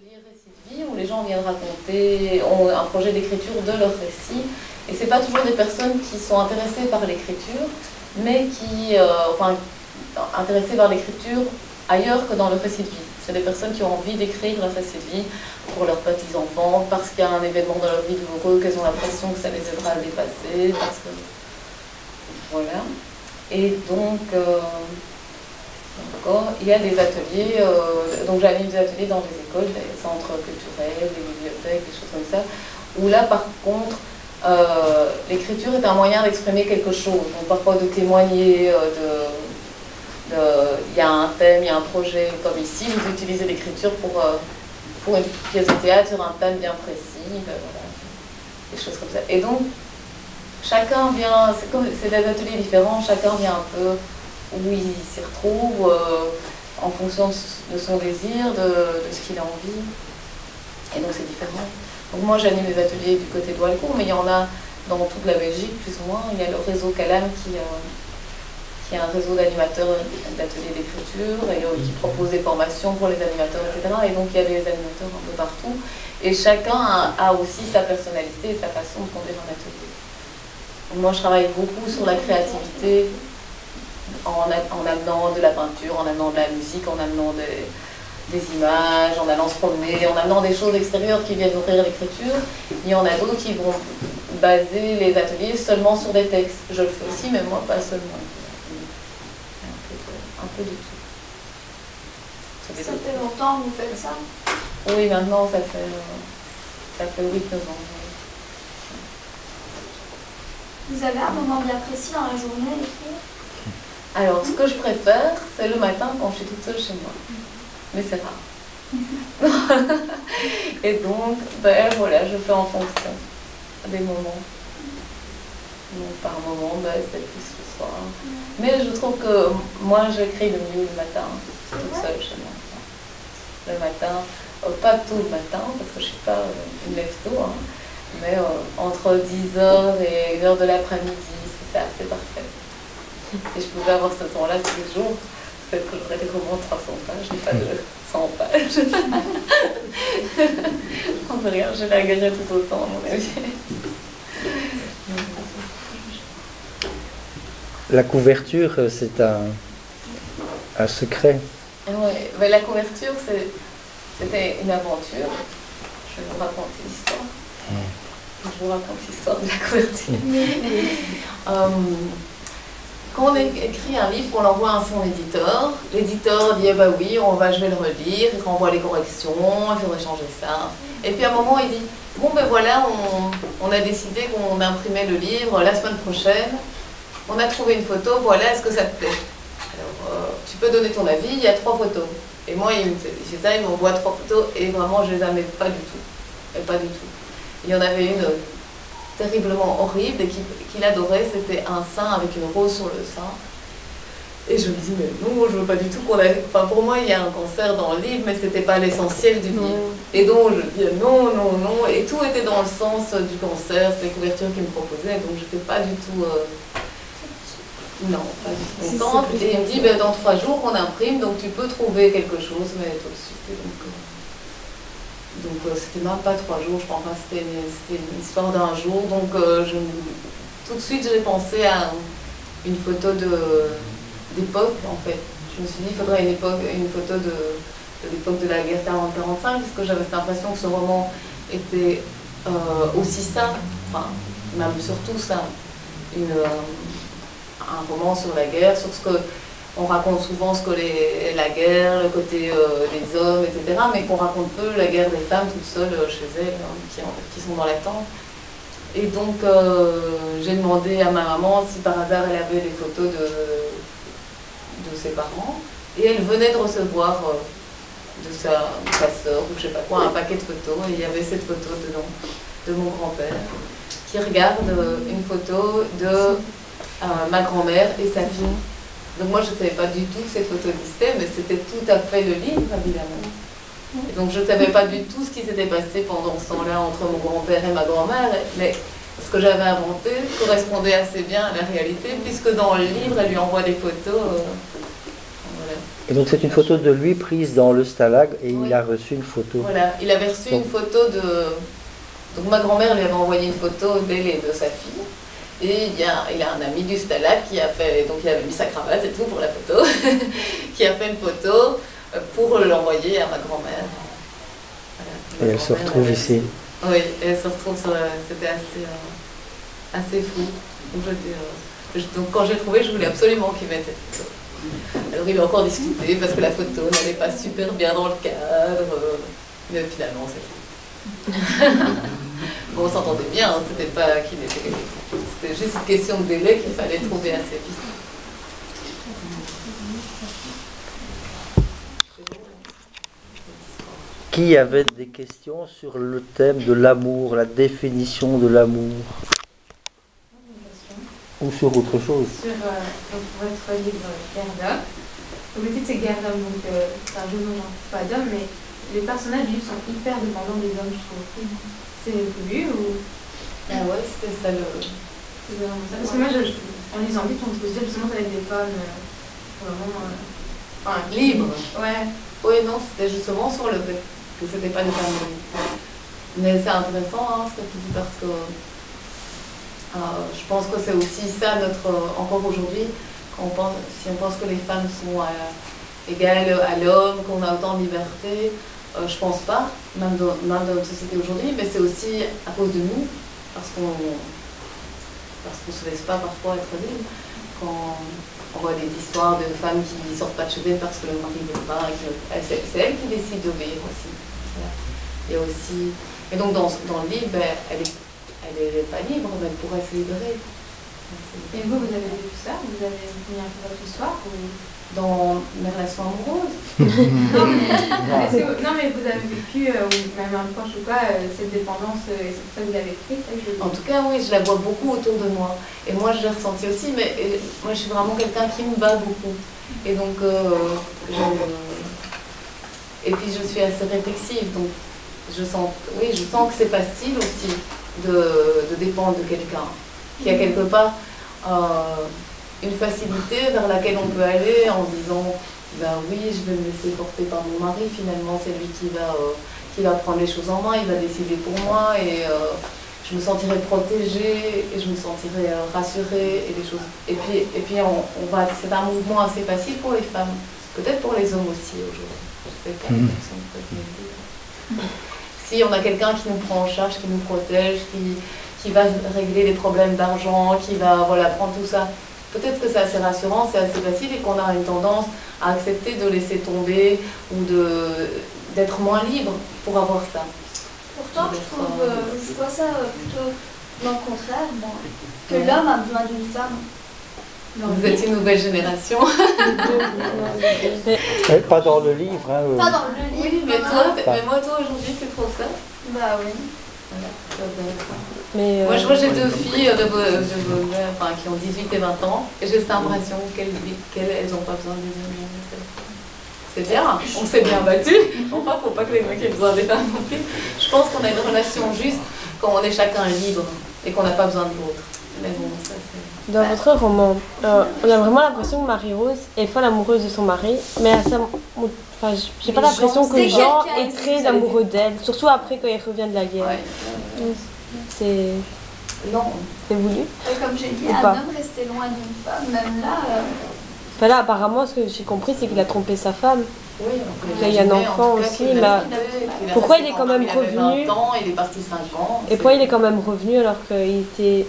ateliers récits de vie où les gens viennent raconter, ont un projet d'écriture de leur récit. Et ce n'est pas toujours des personnes qui sont intéressées par l'écriture, mais qui, intéressées par l'écriture ailleurs que dans le récit de vie. C'est des personnes qui ont envie d'écrire leur récit de vie pour leurs petits-enfants, parce qu'il y a un événement dans leur vie douloureux, qu'elles ont l'impression que ça les aidera à le dépasser, parce que... Voilà. Et donc, il y a des ateliers, donc j'anime des ateliers dans des écoles, des centres culturels, des bibliothèques, des choses comme ça, où là, par contre, l'écriture est un moyen d'exprimer quelque chose, donc parfois de témoigner, il y a un thème, il y a un projet, comme ici, vous utilisez l'écriture pour une pièce de théâtre sur un thème bien précis, voilà, des choses comme ça. Et donc, chacun vient, c'est des ateliers différents, chacun vient un peu où il s'y retrouve, en fonction de son désir, de ce qu'il a envie, et donc c'est différent. Donc moi j'anime les ateliers du côté de Walcourt, mais il y en a dans toute la Belgique, plus ou moins. Il y a le réseau Calam qui est un réseau d'animateurs d'ateliers d'écriture et qui propose des formations pour les animateurs, etc. Et donc il y a des animateurs un peu partout. Et chacun a aussi sa personnalité et sa façon de conduire un atelier. Donc moi je travaille beaucoup sur la créativité en amenant de la peinture, en amenant de la musique, en amenant des images, en allant se promener, en amenant des choses extérieures qui viennent ouvrir l'écriture. Il y en a d'autres qui vont baser les ateliers seulement sur des textes. Je le fais aussi, mais moi pas seulement. Un peu du tout. Ça fait longtemps que vous faites ça? Oui, maintenant ça fait 8-9 ans. Vous avez un moment bien précis dans la journée à écrire? Alors, ce que je préfère, c'est le matin quand je suis toute seule chez moi. Mais c'est rare. Et donc, ben voilà, je fais en fonction des moments. Donc, par moment, ben, c'est plus le soir. Mais je trouve que moi, j'écris le mieux le matin, toute seule chez moi. Le matin, pas tout le matin, parce que je ne suis pas une lève-tôt, hein, mais entre 10h et 1h de l'après-midi, c'est assez parfait. Et je pouvais avoir ce temps-là tous les jours. Peut-être que j'aurais des romans de 300 pages, je n'ai pas de 100 pages. On ne rien, je la gagnerais tout autant, à mon avis. La couverture, c'est un secret. Oui, mais la couverture, c'était une aventure. Je vais vous raconter l'histoire. Je vous raconte l'histoire de la couverture. Quand on écrit un livre, qu'on l'envoie à son éditeur, l'éditeur dit bah oui, je vais le relire, il renvoie les corrections, il faudrait changer ça. Et puis à un moment, il dit bon ben voilà, on a décidé qu'on imprimait le livre la semaine prochaine, on a trouvé une photo, voilà, est-ce que ça te plaît? Alors tu peux donner ton avis, il y a 3 photos. Et moi, il fait ça, il m'envoie 3 photos et vraiment je les aimais pas du tout. Et pas du tout. Il y en avait une terriblement horrible et qu'il adorait, c'était un sein avec une rose sur le sein. Et je lui dis, mais non, je veux pas du tout qu'on ait... Enfin, pour moi, il y a un cancer dans le livre, mais c'était pas l'essentiel du livre. Et donc, je dis, non, non, non. Et tout était dans le sens du cancer, c'était les couvertures qu'il me proposait, donc je n'étais pas du tout... Non, pas du tout contente. Et il me dit, ben, dans 3 jours, on imprime, donc tu peux trouver quelque chose, mais tout de suite. Donc c'était même pas 3 jours, je crois, enfin, c'était une histoire d'un jour. Donc tout de suite j'ai pensé à une photo d'époque en fait. Je me suis dit il faudrait une photo de l'époque de la guerre 40-45, parce que j'avais cette impression que ce roman était aussi ça, enfin même surtout ça, un roman sur la guerre, sur ce que... On raconte souvent ce que la guerre, le côté des hommes, etc. Mais qu'on raconte peu la guerre des femmes toutes seules chez elles, hein, qui sont dans la tente. Et donc, j'ai demandé à ma maman si par hasard elle avait des photos de ses parents. Et elle venait de recevoir de sa sœur, ou je sais pas quoi, un paquet de photos. Et il y avait cette photo dedans, de mon grand-père, qui regarde une photo de ma grand-mère et sa fille. Donc moi je ne savais pas du tout que cette photo existait, mais c'était tout à fait le livre, évidemment. Et donc je ne savais pas du tout ce qui s'était passé pendant ce temps-là entre mon grand-père et ma grand-mère, mais ce que j'avais inventé correspondait assez bien à la réalité, puisque dans le livre, elle lui envoie des photos. Voilà. Et donc c'est une photo de lui prise dans le stalag et Oui. il a reçu une photo. Voilà, il avait reçu une photo de... Donc ma grand-mère lui avait envoyé une photo d'elle et de sa fille. Et il a un ami du stalag qui a fait... Donc il avait mis sa cravate et tout pour la photo. qui a fait une photo pour l'envoyer à ma grand-mère. Voilà. Et elle se retrouve ici. Oui, elle se retrouve sur... C'était assez fou. Donc quand j'ai trouvé, je voulais absolument qu'il mette cette photo. Alors il a encore discuté parce que la photo n'allait pas super bien dans le cadre. Mais finalement, c'est bon, on s'entendait bien, hein, c'était pas qu'il était... C'était juste une question de délai qu'il fallait trouver assez vite. Qui avait des questions sur le thème de l'amour, la définition de l'amour? Ou sur autre chose? Sur votre livre Gerda. Donc le titre c'est Gerda, donc c'est un jeu de nom, pas d'homme, mais les personnages du livre sont hyper dépendants des hommes, je trouve. C'est voulu ou... Ah ouais, c'était ça le... Parce que moi, en lisant vite, on se posait justement avec des femmes vraiment... Enfin, Libre. Ouais. Oui, non, c'était justement sur le fait que c'était pas des femmes libres. Mais c'est intéressant hein, ce que tu dis parce que je pense que c'est aussi ça encore aujourd'hui, si on pense que les femmes sont égales à l'homme, qu'on a autant de liberté, je pense pas, même dans notre société aujourd'hui, mais c'est aussi à cause de nous, parce qu'on se laisse pas parfois être libre. Quand on voit des histoires de femmes qui sortent pas de chez elles parce que le mari ne veut pas, c'est elles qui décident d'obéir aussi. Voilà. Il y a aussi... Et donc dans le livre, elle est pas libre, mais elle pourrait se libérer. Et vous avez vécu ça? Vous avez mis un peu votre histoire ou... Dans mes relations amoureuses. non, mais vous avez vécu, ou même un proche ou quoi, cette dépendance, et c'est pour ça que vous l'avez écrit, En tout cas, oui, je la vois beaucoup autour de moi. Et moi, je l'ai ressenti aussi, mais moi, je suis vraiment quelqu'un qui me bat beaucoup. Et donc, et puis, je suis assez réflexive. Donc, je sens que c'est facile aussi de dépendre de quelqu'un qui a quelque part une facilité vers laquelle on peut aller en se disant ben oui, je vais me laisser porter par mon mari, finalement c'est lui qui va prendre les choses en main, il va décider pour moi et je me sentirai protégée et je me sentirai rassurée et les choses. Et puis c'est un mouvement assez facile pour les femmes, peut-être pour les hommes aussi aujourd'hui. Je sais pas, personne peut me le dire. Si on a quelqu'un qui nous prend en charge, qui nous protège, qui va régler les problèmes d'argent, qui va prendre tout ça. Peut-être que c'est assez rassurant, c'est assez facile et qu'on a une tendance à accepter de laisser tomber ou d'être moins libre pour avoir ça. Pourtant, je vois ça plutôt dans le contraire, moi, que l'homme a besoin d'une femme. Vous êtes une nouvelle génération. Pas dans le livre. Hein, Pas dans le livre. Oui, mais moi, toi, aujourd'hui, tu trouves ça? Bah oui. Voilà, c'est intéressant. Mais moi, je vois j'ai deux filles qui ont 18 et 20 ans, et j'ai cette impression qu'elles n'ont pas besoin de dire. C'est bien, on s'est bien battu. Enfin, faut pas que les mecs aient besoin des femmes non plus. Je pense qu'on a une relation juste quand on est chacun libre et qu'on n'a pas besoin de l'autre. Mais bon, ça c'est... Dans votre roman, on a vraiment l'impression que Marie-Rose est folle amoureuse de son mari, mais j'ai pas l'impression que Jean est très amoureux d'elle, surtout après quand il revient de la guerre. Ouais. C'est... Non. C'est voulu. Et comme j'ai dit, Ou un pas. homme restait loin d'une femme, même là... Enfin là, apparemment, ce que j'ai compris, c'est qu'il a trompé sa femme. Oui, il y a un enfant aussi, pourquoi il est quand même revenu? Il est parti 5 ans. Et pourquoi il est quand même revenu alors qu'il était